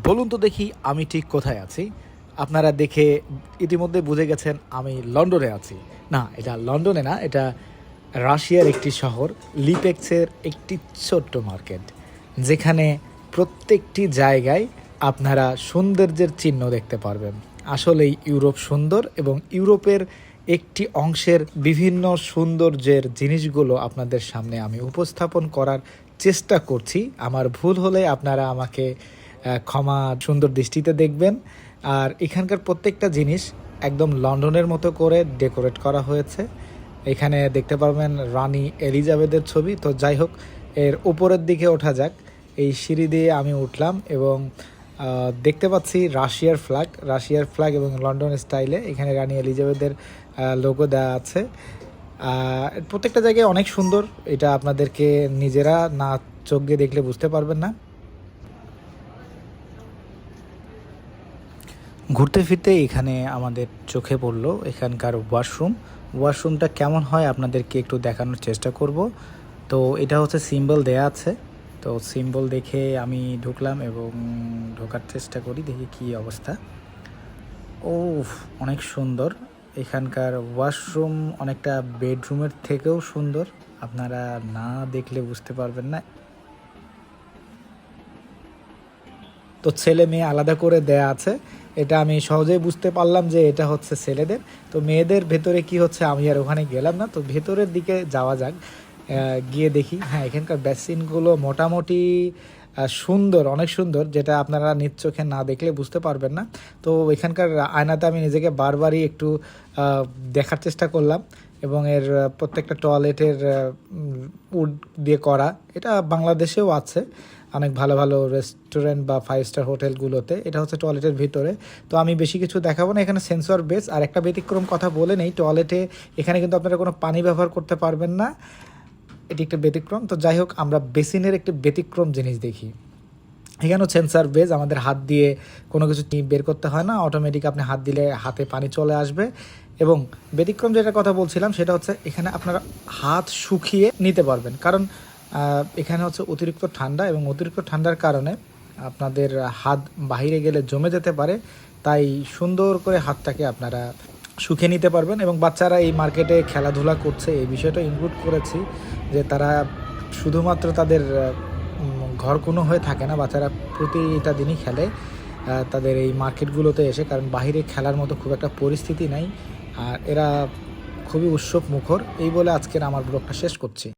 বলুন তো দেখি আমি ঠিক কোথায় আছি। আপনারা দেখে ইতিমধ্যে বুঝে গেছেন আমি লন্ডনে আছি। না, এটা লন্ডনে না, এটা রাশিয়ার একটি শহর লিপেক্সের একটি ছোট্ট মার্কেট, যেখানে প্রত্যেকটি জায়গায় আপনারা সৌন্দর্যের চিহ্ন দেখতে পারবেন। আসলেই ইউরোপ সুন্দর, এবং ইউরোপের একটি অংশের বিভিন্ন সৌন্দর্যের জিনিসগুলো আপনাদের সামনে আমি উপস্থাপন করার চেষ্টা করছি। আমার ভুল হলে আপনারা আমাকে ক্ষমা সুন্দর দৃষ্টিতে দেখবেন। আর এখানকার প্রত্যেকটা জিনিস একদম লন্ডনের মতো করে ডেকোরেট করা হয়েছে। এখানে দেখতে পারবেন রানী এলিজাবেথের ছবি। তো যাই হোক, এর উপরের দিকে ওঠা যাক। এই সিঁড়ি দিয়ে আমি উঠলাম এবং দেখতে পাচ্ছি রাশিয়ার ফ্ল্যাগ এবং লন্ডন স্টাইলে এখানে রানী এলিজাবেথের লোগো দেওয়া আছে। প্রত্যেকটা জায়গায় অনেক সুন্দর, এটা আপনাদেরকে নিজেরা না চোখ দিয়ে দেখলে বুঝতে পারবেন না। ঘুরতে ফিরতে এখানে আমাদের চোখে পড়লো এখানকার ওয়াশরুমটা কেমন হয় আপনাদেরকে একটু দেখানোর চেষ্টা করব। তো এটা হচ্ছে সিম্বল দেয়া আছে, তো সিম্বল দেখে আমি ঢুকলাম এবং ঢোকার চেষ্টা করি, দেখি কি অবস্থা। ও, অনেক সুন্দর। এখানকার ওয়াশরুম অনেকটা বেডরুমের থেকেও সুন্দর, আপনারা না দেখলে বুঝতে পারবেন না। তো ছেলে মেয়ে আলাদা করে দেয়া আছে, এটা আমি সহজেই বুঝতে পারলাম যে এটা হচ্ছে ছেলেদের। তো মেয়েদের ভেতরে কি হচ্ছে আমি আর ওখানে গেলাম না, তো ভেতরের দিকে যাওয়া যাক। গিয়ে দেখি, হ্যাঁ, এখানকার বেসিনগুলো মোটামুটি সুন্দর, অনেক সুন্দর, যেটা আপনারা নিজ চোখে না দেখলে বুঝতে পারবেন না। তো এখানকার আয়নাতে আমি নিজেকে বারবারই একটু দেখার চেষ্টা করলাম, এবং এর প্রত্যেকটা টয়লেটের উড দিয়ে করা। এটা বাংলাদেশেও আছে অনেক ভালো ভালো রেস্টুরেন্ট বা 5 স্টার হোটেলগুলোতে। এটা হচ্ছে টয়লেটের ভিতরে। তো আমি বেশি কিছু দেখাবো না, এখানে সেন্সর বেস। আর একটা ব্যতিক্রম কথা বলে নেই, টয়লেটে এখানে কিন্তু আপনারা কোনো পানি ব্যবহার করতে পারবেন না, এটি একটা ব্যতিক্রম। তো যাই হোক, আমরা বেসিনের একটি ব্যতিক্রম জিনিস দেখি। এখানেও সেন্সার বেজ, আমাদের হাত দিয়ে কোনো কিছু বের করতে হয় না, অটোমেটিক আপনি হাত দিলে হাতে পানি চলে আসবে। এবং ব্যতিক্রম যেটা কথা বলছিলাম সেটা হচ্ছে এখানে আপনারা হাত শুকিয়ে নিতে পারবেন, কারণ এখানে হচ্ছে অতিরিক্ত ঠান্ডা, এবং অতিরিক্ত ঠান্ডার কারণে আপনাদের হাত বাহিরে গেলে জমে যেতে পারে। তাই সুন্দর করে হাতটাকে আপনারা শুকিয়ে নিতে পারবেন। এবং বাচ্চারা এই মার্কেটে খেলাধুলা করছে, এই বিষয়টা ইনক্লুড করেছি যে তারা শুধুমাত্র তাদের ঘর কোনো হয়ে থাকে না, বাচ্চারা প্রতিটা দিনই খেলে তাদের এই মার্কেটগুলোতে এসে, কারণ বাইরে খেলার মতো খুব একটা পরিস্থিতি নাই। আর এরা খুবই উৎসব মুখর। এই বলে আজকের আমার ব্লগটা শেষ করছি।